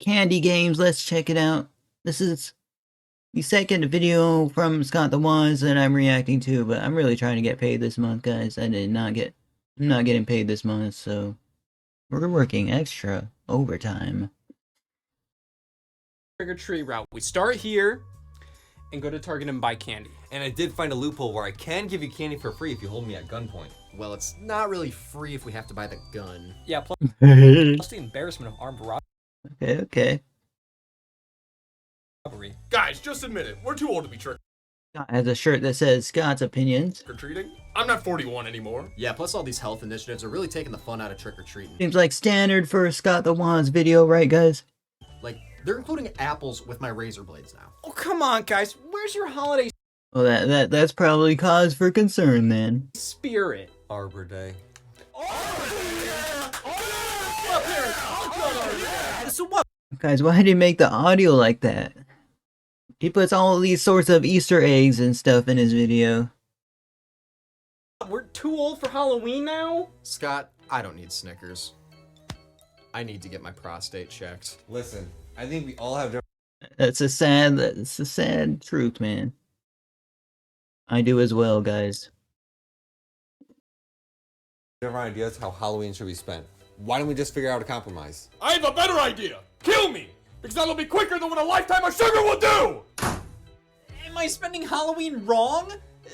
candy games. Let's check it out. This is the second video from Scott the Wise that I'm reacting to, but I'm really trying to get paid this month, guys. I'm not getting paid this month, so we're working extra overtime. Trick or treat route. We start here and go to Target and buy candy. And I did find a loophole where I can give you candy for free if you hold me at gunpoint. Well, it's not really free if we have to buy the gun. Yeah, plus the embarrassment of armed Okay. robbery. Guys, just admit it. We're too old to be trick Scott has a shirt that says Scott's opinions. or treating. I'm not 41 anymore. Yeah, plus all these health initiatives are really taking the fun out of trick-or-treating. Seems like standard for a Scott the Wise video, right, guys? Like, they're including apples with my razor blades now. Oh, come on, guys. Where's your holiday Well, that's probably cause for concern then. spirit? Arbor Day. So what? Guys, why did he make the audio like that? He puts all these sorts of Easter eggs and stuff in his video. We're too old for Halloween now? Scott, I don't need Snickers. I need to get my prostate checked. Listen, I think we all have That's a sad truth, man. I do as well, guys. different ideas how Halloween should be spent. Why don't we just figure out a compromise? I have a better idea. Kill me, because that'll be quicker than what a lifetime of sugar will do. Am I spending Halloween wrong?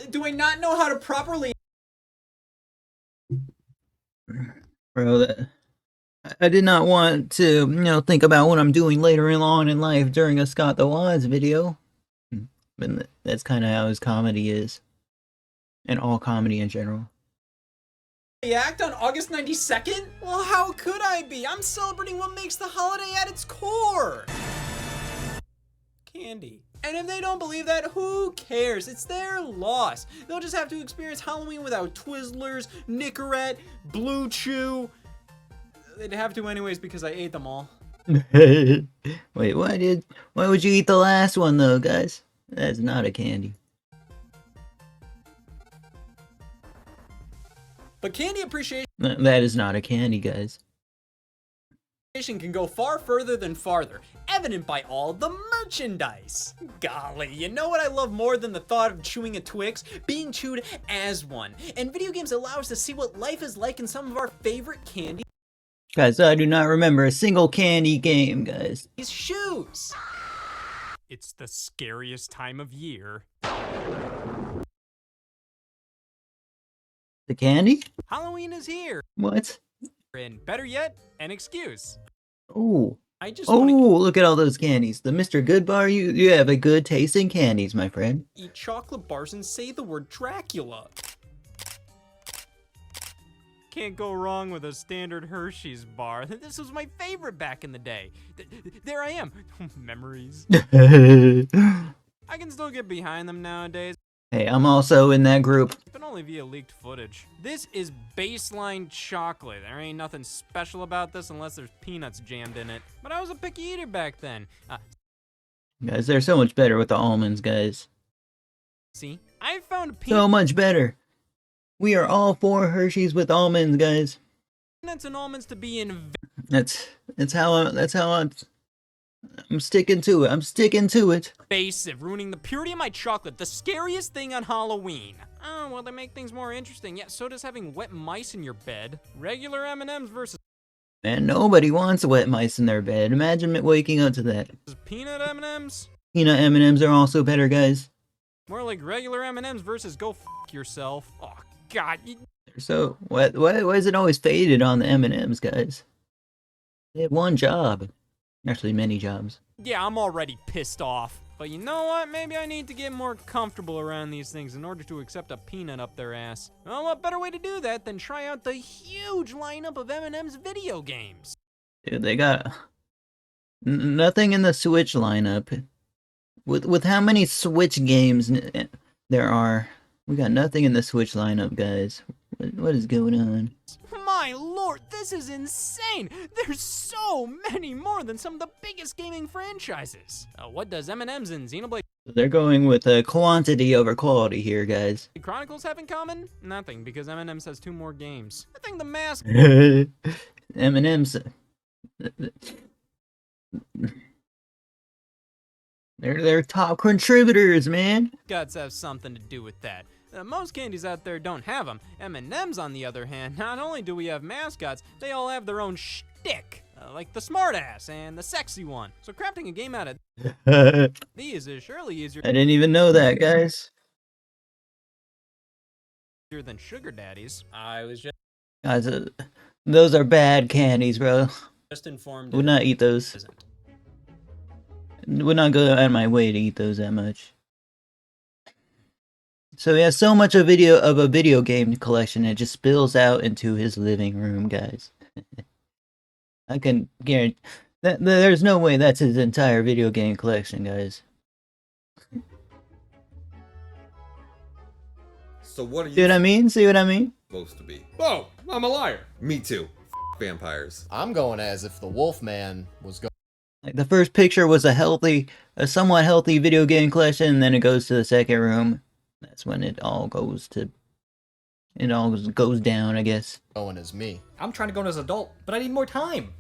Do I not know how to properly... Bro, I did not want to, think about what I'm doing later on in life during a Scott the Wise video. But that's kind of how his comedy is. And all comedy in general. react on August 92nd? Well, how could I be? I'm celebrating what makes the holiday at its core. Candy. And if they don't believe that, who cares? It's their loss. They'll just have to experience Halloween without Twizzlers, Nicorette, Blue Chew. They'd have to anyways because I ate them all. Wait, why would you eat the last one though, guys? That's not a candy. But candy appreciation That is not a candy, guys. can go far further than farther, evident by all the merchandise. Golly, you know what I love more than the thought of chewing a Twix? Being chewed as one. And video games allow us to see what life is like in some of our favorite candy Guys, I do not remember a single candy game, guys. shoes. It's the scariest time of year. The candy? Halloween is here. What? And better yet, an excuse. Oh. I just Oh, want to look at all those candies. The Mr. Good Bar, you have a good taste in candies, my friend. eat chocolate bars and say the word Dracula. Can't go wrong with a standard Hershey's bar. This was my favorite back in the day. There I am. Memories. Hey, I can still get behind them nowadays, I'm also in that group. but only via leaked footage. This is baseline chocolate. There ain't nothing special about this unless there's peanuts jammed in it. But I was a picky eater back then. Guys, they're so much better with the almonds, guys. See, I found peanuts So much better. We are all for Hershey's with almonds, guys. and almonds to be in That's how I'm sticking to it. I'm sticking to it. invasive, ruining the purity of my chocolate. The scariest thing on Halloween. Oh, well, they make things more interesting. Yeah, so does having wet mice in your bed. Regular M&Ms versus Man, nobody wants wet mice in their bed. Imagine waking up to that. peanut M&Ms. Peanut M&Ms are also better, guys. More like regular M&Ms versus go f yourself. Oh, God. So, why is it always faded on the M&Ms, guys? They have one job. Actually, many jobs. Yeah, I'm already pissed off. But you know what? Maybe I need to get more comfortable around these things in order to accept a peanut up their ass. Well, what better way to do that than try out the huge lineup of M&M's video games? Dude, they got nothing in the Switch lineup. With how many Switch games there are, we got nothing in the Switch lineup, guys. What is going on? My lord, this is insane! There's so many more than some of the biggest gaming franchises. What does M&M's and Xenoblade They're going with quantity over quality here, guys. Chronicles have in common? Nothing, because M&M's has 2 more games. I think the mask... M&M's... They're top contributors, man. Mascots have something to do with that. Most candies out there don't have them. M&M's, on the other hand, not only do we have mascots, they all have their own shtick. Like the smartass and the sexy one. So crafting a game out of I these is surely easier didn't even know that, guys. than sugar daddies. I was Guys, those are bad candies, bro. just informed. Would not eat those. Isn't. Would not go out of my way to eat those that much. So he has so much of a video game collection, it just spills out into his living room, guys. I can guarantee that there's no way that's his entire video game collection, guys. So what are you See what I mean? See what I mean? supposed to be? Oh, I'm a liar. Me too. Vampires. I'm going as if the Wolfman was going. Like the first picture was a somewhat healthy video game collection, and then it goes to the second room. That's when it all goes down, I guess. Going as me. I'm trying to go as an adult, but I need more time.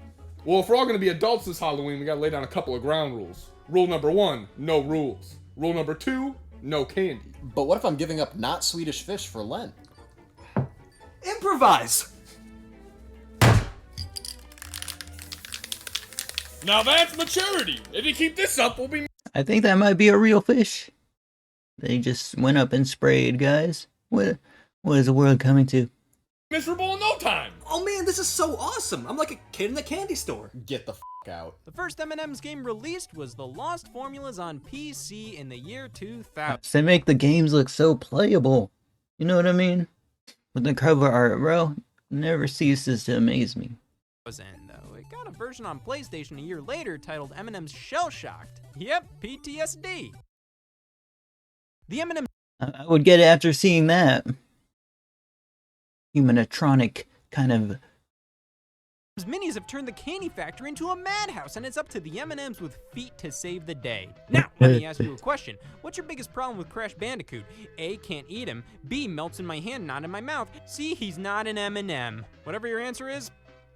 Well, if we're all gonna be adults this Halloween, we gotta lay down a couple of ground rules. Rule number 1, no rules. Rule number 2, no candy. But what if I'm giving up not Swedish fish for Lent? Improvise! Now that's maturity. If you keep this up, we'll be I think that might be a real fish. They just went up and sprayed, guys. What is the world coming to? miserable in no time. Oh man, this is so awesome! I'm like a kid in the candy store. Get the out. The first M&M's game released was The Lost Formulas on PC in the year 2000. They make the games look so playable. You know what I mean? With the cover art, bro, never ceases to amaze me. Though it got a version on PlayStation a year later titled M&M's Shell Shocked. Yep, PTSD. The M&M I would get it after seeing that. Humanatronic kind of. minis have turned the candy factory into a madhouse, and it's up to the M&Ms with feet to save the day. Now, let me ask you a question. What's your biggest problem with Crash Bandicoot? A, can't eat him. B, melts in my hand, not in my mouth. C, he's not an M&M. Whatever your answer is,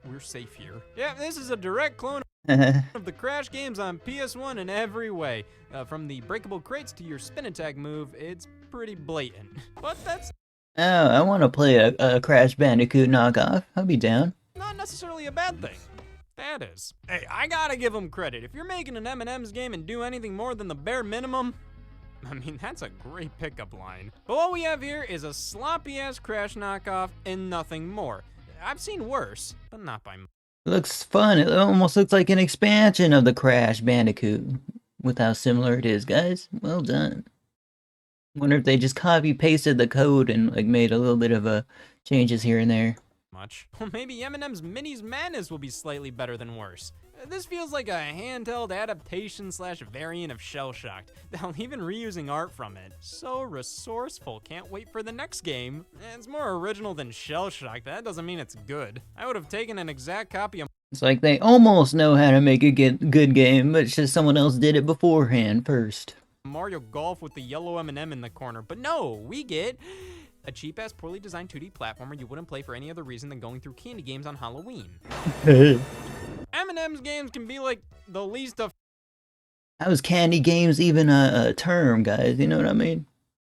we're safe here. Yeah, this is a direct clone of the Crash games on PS1 in every way. From the breakable crates to your spin attack move, it's pretty blatant. But that's Oh, I want to play a Crash Bandicoot knockoff. I'll be down. not necessarily a bad thing. That is. Hey, I gotta give them credit. If you're making an M&M's game and do anything more than the bare minimum, I mean, that's a great pickup line. But what we have here is a sloppy-ass Crash knockoff and nothing more. I've seen worse, but not by much. It looks fun. It almost looks like an expansion of the Crash Bandicoot. With how similar it is, guys. Well done. Wonder if they just copy-pasted the code and like made a little bit of changes here and there. Well, maybe M&M's Minis Madness will be slightly better than worse. This feels like a handheld adaptation / variant of Shell Shocked. Hell, even reusing art from it. So resourceful, can't wait for the next game. It's more original than Shell Shocked, but that doesn't mean it's good. I would have taken an exact copy of It's like they almost know how to make a good game, but it's just someone else did it beforehand first. Mario Golf with the yellow M&M in the corner, but no, we get a cheap-ass, poorly designed 2D platformer you wouldn't play for any other reason than going through candy games on Halloween. M&M's games can be like the least of. How is candy games even a term, guys? You know what I mean?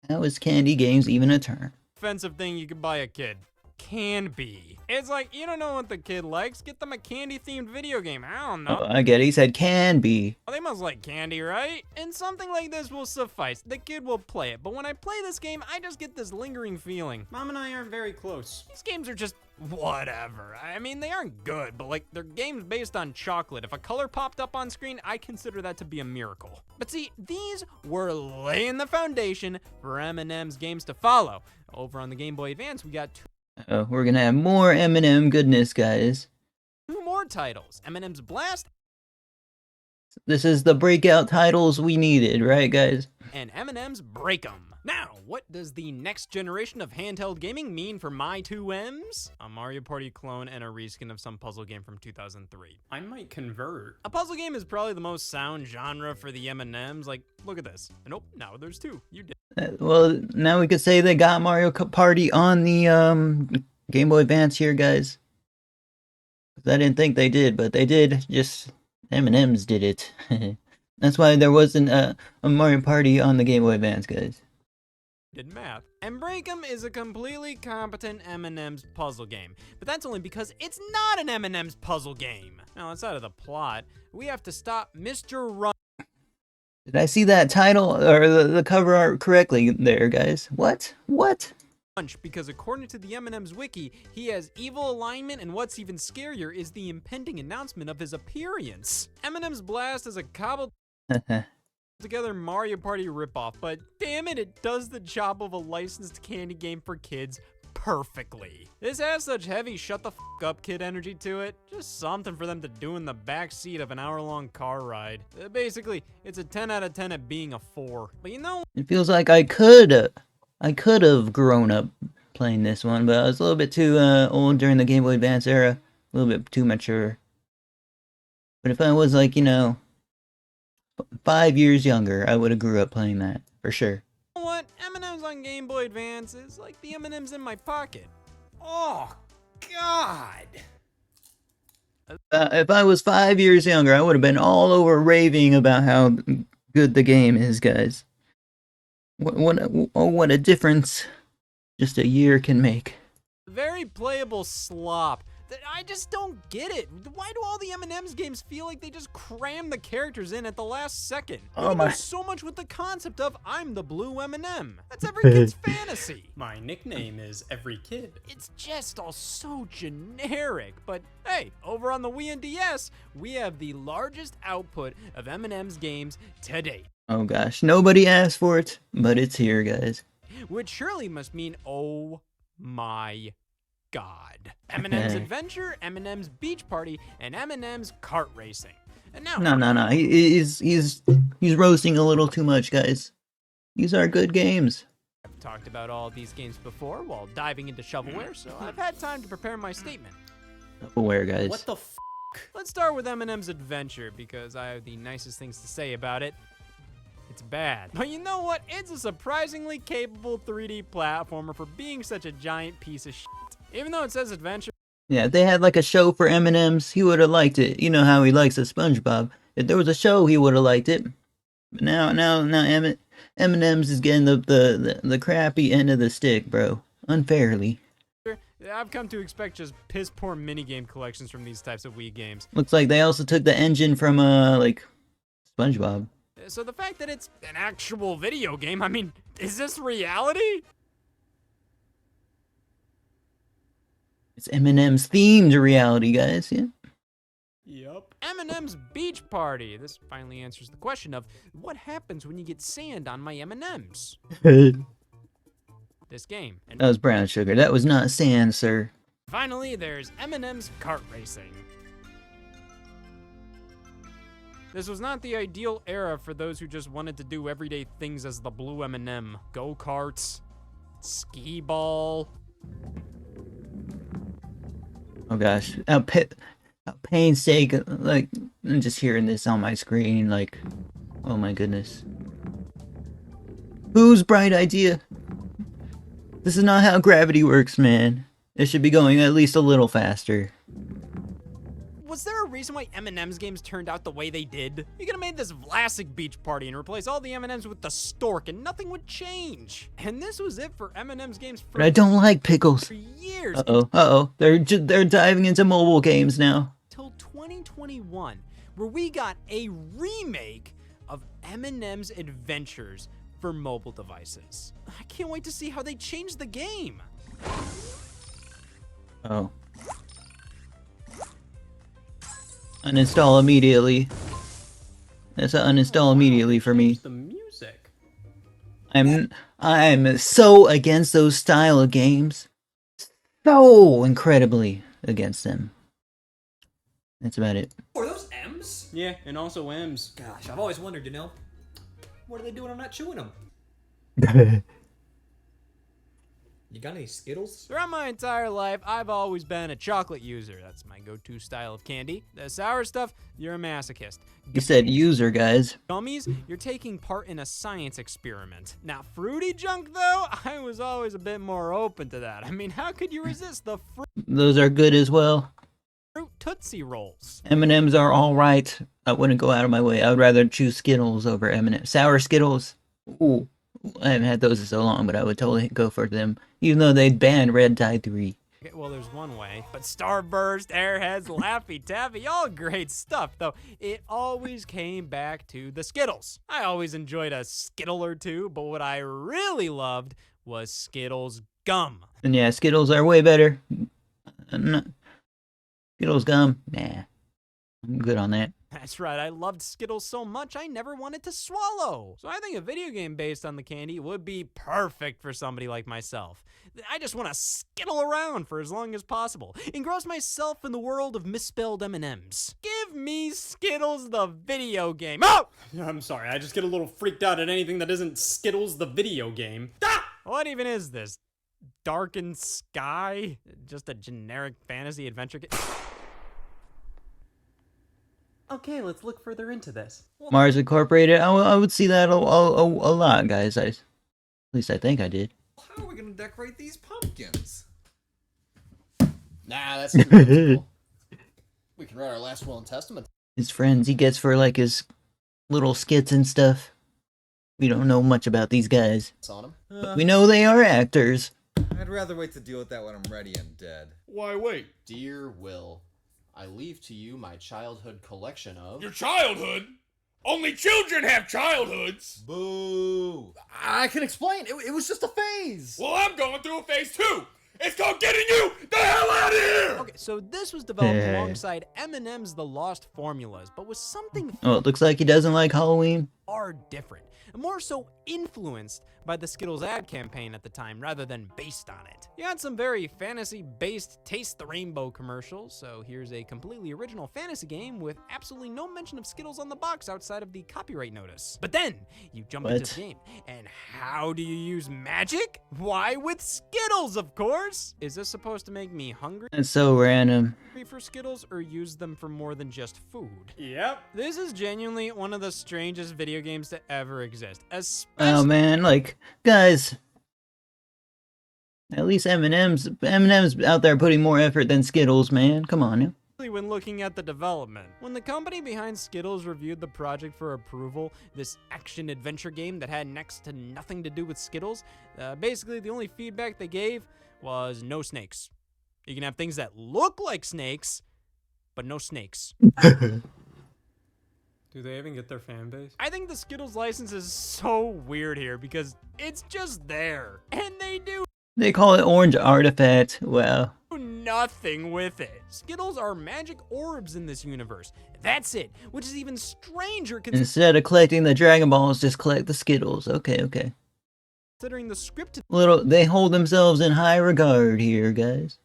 How is candy games even a term? Offensive thing you could buy a kid. Can be. It's like, you don't know what the kid likes, get them a candy-themed video game. I don't know. Oh, I get it. He said can be. Well, they must like candy, right? And something like this will suffice. The kid will play it, but when I play this game, I just get this lingering feeling. Mom and I aren't very close. These games are just whatever. I mean, they aren't good, but like, they're games based on chocolate. If a color popped up on screen, I consider that to be a miracle. But see, these were laying the foundation for M&M's games to follow. Over on the Game Boy Advance, we got Oh, we're gonna have more M&M goodness, guys. two more titles, M&M's Blast This is the breakout titles we needed, right, guys? and M&M's Break 'em. Now, what does the next generation of handheld gaming mean for my two M's? A Mario Party clone and a reskin of some puzzle game from 2003. I might convert. A puzzle game is probably the most sound genre for the M&Ms. Like, look at this. Nope, now there's two. You did. Well, now we could say they got Mario Party on the Game Boy Advance here, guys. I didn't think they did, but they did. Just M&M's did it. That's why there wasn't a Mario Party on the Game Boy Advance, guys. Did math. And Breakum is a completely competent M&M's puzzle game, but that's only because it's not an M&M's puzzle game. Now, outside of the plot, we have to stop Mr. Run. Did I see that title or the cover art correctly there, guys? What? What? Because according to the M&M's wiki, he has evil alignment, and what's even scarier is the impending announcement of his appearance. M&M's Blast is a cobbled together Mario Party ripoff, but damn it, it does the job of a licensed candy game for kids perfectly. This has such heavy shut the f up kid energy to it, just something for them to do in the back seat of an hour-long car ride. Basically, it's a 10 out of 10 at being a 4. But you know, It feels like I could have grown up playing this one, but I was a little bit too old during the Game Boy Advance era, a little bit too mature. But if I was like, 5 years younger, I would have grew up playing that, for sure. you know what? M&M's on Game Boy Advance is like the M&M's in my pocket. Oh, God. If I was 5 years younger, I would have been all over raving about how good the game is, guys. What a difference just a year can make. Very playable slop. I just don't get it. Why do all the M&M's games feel like they just cram the characters in at the last second? Oh my. There's so much with the concept of I'm the blue M&M. That's every kid's fantasy. My nickname is Every Kid. It's just all so generic. But hey, over on the Wii and DS, we have the largest output of M&M's games to date. Oh gosh, nobody asked for it, but it's here, guys. Which surely must mean, oh my God. M&M's Adventure, M&M's Beach Party, and M&M's Kart Racing. And now, No. He's roasting a little too much, guys. These are good games. I've talked about all these games before while diving into shovelware, so I've had time to prepare my statement. Aware, guys. What the f? Let's start with M&M's Adventure, because I have the nicest things to say about it. It's bad. But you know what? It's a surprisingly capable 3D platformer for being such a giant piece of shit. Even though it says Adventure. Yeah, if they had like a show for M&M's, he would have liked it. You know how he likes a SpongeBob. If there was a show, he would have liked it. But now M&M's is getting the crappy end of the stick, bro. Unfairly. I've come to expect just piss poor minigame collections from these types of Wii games. Looks like they also took the engine from like SpongeBob. So the fact that it's an actual video game, I mean, is this reality? It's M&M's themed reality, guys. Yeah. Yep. M&M's Beach Party. This finally answers the question of what happens when you get sand on my M&M's. This game. And That was brown sugar. That was not sand, sir. finally, there's M&M's Kart Racing. This was not the ideal era for those who just wanted to do everyday things as the blue M&M. Go-karts, skee ball. Oh gosh, how painstaking, like, I'm just hearing this on my screen, like, oh my goodness. Whose bright idea? This is not how gravity works, man. It should be going at least a little faster. Was there a reason why M&M's games turned out the way they did? You could have made this Vlasic Beach Party and replace all the M&M's with the stork and nothing would change. And this was it for M&M's games for But I don't like pickles. years. Uh-oh. They're diving into mobile games now. Till 2021, where we got a remake of M&M's Adventures for mobile devices. I can't wait to see how they change the game. Oh. Uninstall immediately. That's an uninstall immediately for me. The music. I'm so against those style of games. So incredibly against them. That's about it. Are those M's? Yeah, and also M's. Gosh, I've always wondered, what are they doing? I'm not chewing them. You got any Skittles? Throughout my entire life, I've always been a chocolate user. That's my go-to style of candy. The sour stuff, you're a masochist. You said user, guys. Gummies, you're taking part in a science experiment. Now, fruity junk, though, I was always a bit more open to that. I mean, how could you resist the fruit? Those are good as well. fruit Tootsie Rolls. M&Ms are all right. I wouldn't go out of my way. I would rather choose Skittles over M&Ms. Sour Skittles. Ooh, I haven't had those in so long, but I would totally go for them, even though they banned Red Tide 3. Okay, well, there's one way. But Starburst, Airheads, Laffy Taffy, all great stuff, though it always came back to the Skittles. I always enjoyed a Skittle or two, but what I really loved was Skittles gum. And yeah, Skittles are way better. Skittles gum, nah. I'm good on that. That's right, I loved Skittles so much I never wanted to swallow. So I think a video game based on the candy would be perfect for somebody like myself. I just want to skittle around for as long as possible, engross myself in the world of misspelled M&Ms. Give me Skittles the video game. Oh! I'm sorry, I just get a little freaked out at anything that isn't Skittles the video game. Ah! What even is this? Darkened Sky? Just a generic fantasy adventure game? Okay, let's look further into this. Mars Incorporated, I would see that a lot, guys. At least I think I did. How are we gonna decorate these pumpkins? Nah, that's too whimsical. We can write our last will and testament His friends he gets for like his little skits and stuff. We don't know much about these guys, on them. but we know they are actors. I'd rather wait to deal with that when I'm ready and dead. Why wait? Dear Will, I leave to you my childhood collection of... Your childhood? Only children have childhoods! Boo! I can explain. It was just a phase. Well, I'm going through a phase too! It's called getting you the hell out of here! Okay, so this was developed alongside M&M's The Lost Formulas, but with something Oh, it looks like he doesn't like Halloween. far different, and more so influenced by the Skittles ad campaign at the time rather than based on it. You had some very fantasy-based Taste the Rainbow commercials, so here's a completely original fantasy game with absolutely no mention of Skittles on the box outside of the copyright notice. But then, you jump into the game, and how do you use magic? Why, with Skittles, of course! Is this supposed to make me hungry That's so random. for Skittles, or use them for more than just food? Yep. This is genuinely one of the strangest video games to ever exist, especially Oh man, like guys, at least M&M's out there putting more effort than Skittles, man. Come on, now. when looking at the development. When the company behind Skittles reviewed the project for approval, this action-adventure game that had next to nothing to do with Skittles, basically the only feedback they gave was no snakes. You can have things that look like snakes, but no snakes. Do they even get their fan base? I think the Skittles license is so weird here because it's just there, and they do They call it Orange Artifact. Wow. nothing with it. Skittles are magic orbs in this universe. That's it, which is even stranger Instead of collecting the Dragon Balls, just collect the Skittles. Okay. considering the script They hold themselves in high regard here, guys.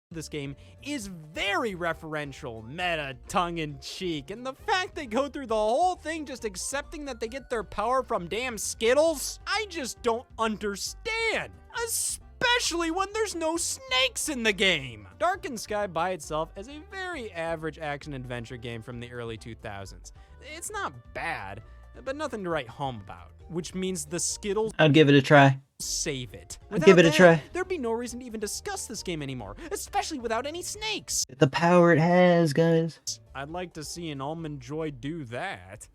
this game is very referential, meta, tongue-in-cheek, and the fact they go through the whole thing just accepting that they get their power from damn Skittles, I just don't understand. Especially when there's no snakes in the game. Darkened Sky by itself is a very average action-adventure game from the early 2000s. It's not bad, but nothing to write home about, which means the Skittles I'd give it a try. save it. Give it a that, try. There'd be no reason to even discuss this game anymore, especially without any snakes. The power it has, guys. I'd like to see an Almond Joy do that.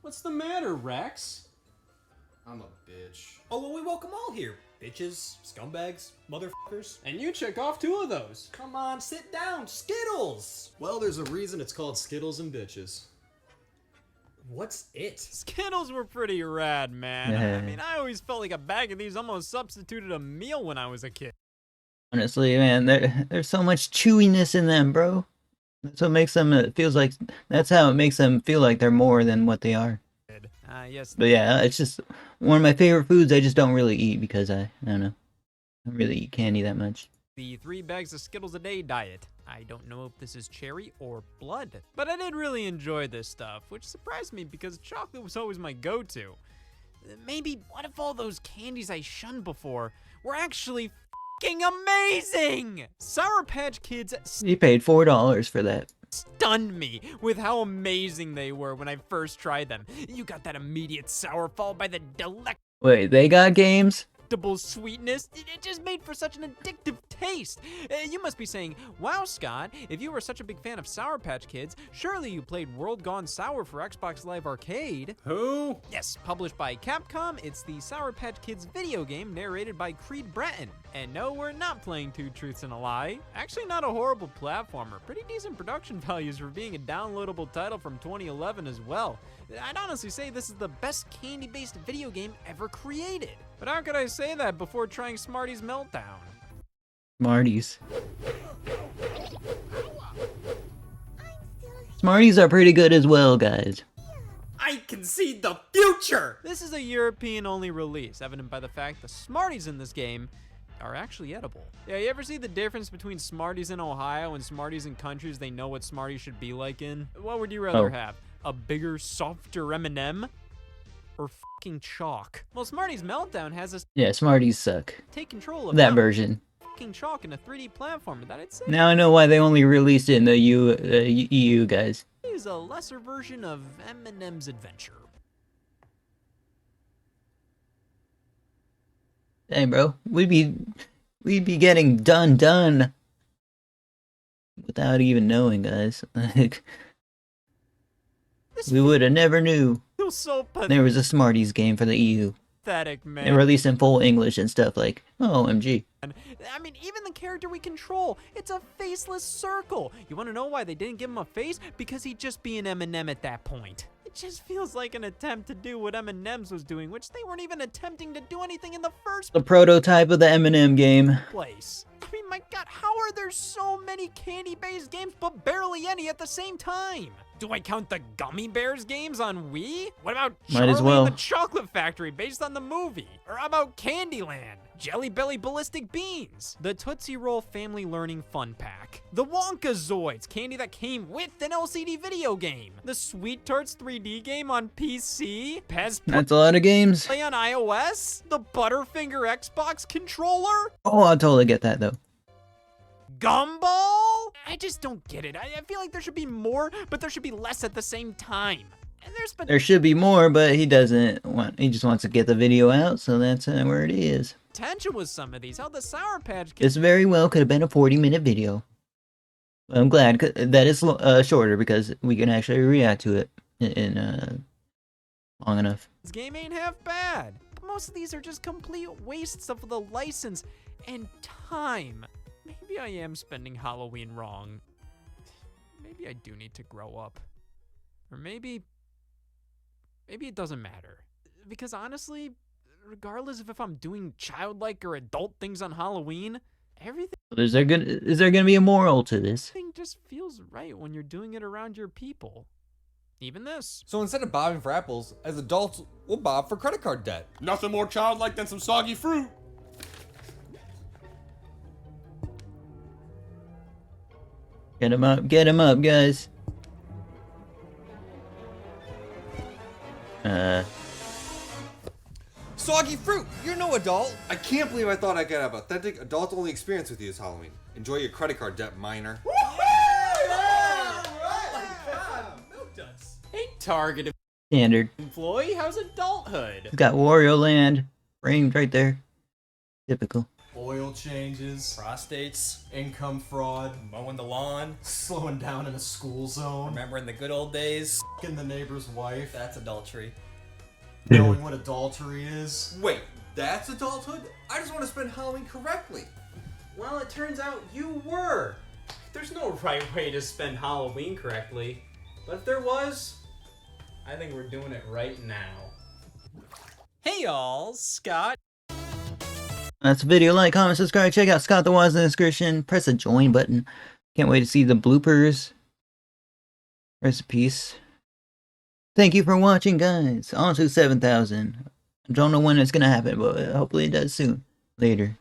What's the matter, Rex? I'm a bitch. Oh, well, we welcome all here. Bitches, scumbags, motherfuckers. And you check off 2 of those. Come on, sit down. Skittles! Well, there's a reason it's called Skittles and Bitches. What's it? Skittles were pretty rad, man. I mean, I always felt like a bag of these almost substituted a meal when I was a kid. Honestly, man, there's so much chewiness in them, bro. That's what makes them. That's how it makes them feel like they're more than what they are. Yes, But yeah, it's just one of my favorite foods. I just don't really eat because I don't know. I don't really eat candy that much. the 3 bags of Skittles a day diet. I don't know if this is cherry or blood, but I did really enjoy this stuff, which surprised me because chocolate was always my go-to. Maybe what if all those candies I shunned before were actually f***ing amazing? Sour Patch Kids You paid $4 for that. stunned me with how amazing they were when I first tried them. You got that immediate sour followed by the delectable Wait, they got games? sweetness. It just made for such an addictive taste. You must be saying, wow, Scott, if you were such a big fan of Sour Patch Kids, surely you played World Gone Sour for Xbox Live Arcade. Who? Yes, published by Capcom, it's the Sour Patch Kids video game narrated by Creed Bratton. And no, we're not playing Two Truths and a Lie. Actually, not a horrible platformer. Pretty decent production values for being a downloadable title from 2011 as well. I'd honestly say this is the best candy-based video game ever created. But how could I say that before trying Smarty's Meltdown? Smarties. Smarties are pretty good as well, guys. I concede the future! This is a European-only release, evident by the fact the Smarties in this game are actually edible. Yeah, you ever see the difference between Smarties in Ohio and Smarties in countries they know what Smarties should be like in? What would you rather have? A bigger, softer M&M? Or fucking chalk? Well, Smarties Meltdown has us Yeah, Smarties suck. take control of That version. fucking chalk in a 3D platformer that I'd say Now I know why they only released it in the EU, guys. is a lesser version of M&M's Adventure. Hey, bro, we'd be getting done without even knowing, guys. Like, This we would have never knew feels so there was a Smarties game for the EU. pathetic, They man. released in full English and stuff like, oh, OMG. I mean, even the character we control, it's a faceless circle. You want to know why they didn't give him a face? Because he'd just be an M&M at that point. It just feels like an attempt to do what M&M's was doing, which they weren't even attempting to do anything in the first The prototype of the M&M game. place. I mean, my God, how are there so many candy-based games but barely any at the same time? Do I count the Gummy Bears games on Wii? What about Might Charlie as well. and the Chocolate Factory based on the movie? Or how about Candyland? Jelly Belly Ballistic Beans? The Tootsie Roll Family Learning Fun Pack? The Wonkazoids, candy that came with an LCD video game? The Sweet Tarts 3D game on PC? Pez That's a lot of games. Play on iOS? The Butterfinger Xbox controller? Oh, I totally get that, though. Gumball? I just don't get it. I feel like there should be more, but there should be less at the same time. And there's been There should be more, but he doesn't want, he just wants to get the video out, so that's where it is. potential with some of these. How the Sour Patch Kids This very well could have been a 40-minute video. I'm glad that it's shorter because we can actually react to it in long enough. game ain't half bad. But most of these are just complete wastes of the license and time. Maybe I am spending Halloween wrong. Maybe I do need to grow up. Or maybe it doesn't matter. Because honestly, regardless of if I'm doing childlike or adult things on Halloween, everything Is there gonna be a moral to this? just feels right when you're doing it around your people. Even this. So instead of bobbing for apples, as adults, we'll bob for credit card debt. Nothing more childlike than some soggy fruit. Get him up, guys. Soggy fruit, you're no adult. I can't believe I thought I could have authentic adult-only experience with you this Halloween. Enjoy your credit card debt, minor. Hey, Target Standard. employee, how's adulthood? He's got Wario Land framed right there. Typical. Oil changes, Prostates, income fraud, mowing the lawn, slowing down in a school zone, remembering the good old days. f***ing the neighbor's wife, That's adultery. knowing what adultery is. Wait, that's adulthood? I just want to spend Halloween correctly. Well, it turns out you were. There's no right way to spend Halloween correctly. But if there was, I think we're doing it right now. Hey y'all, Scott. That's the video. Like, comment, subscribe. Check out Scott the Waz in the description. Press the join button. Can't wait to see the bloopers. Rest in peace. Thank you for watching, guys. On to 7,000. I don't know when it's gonna happen, but hopefully it does soon. Later.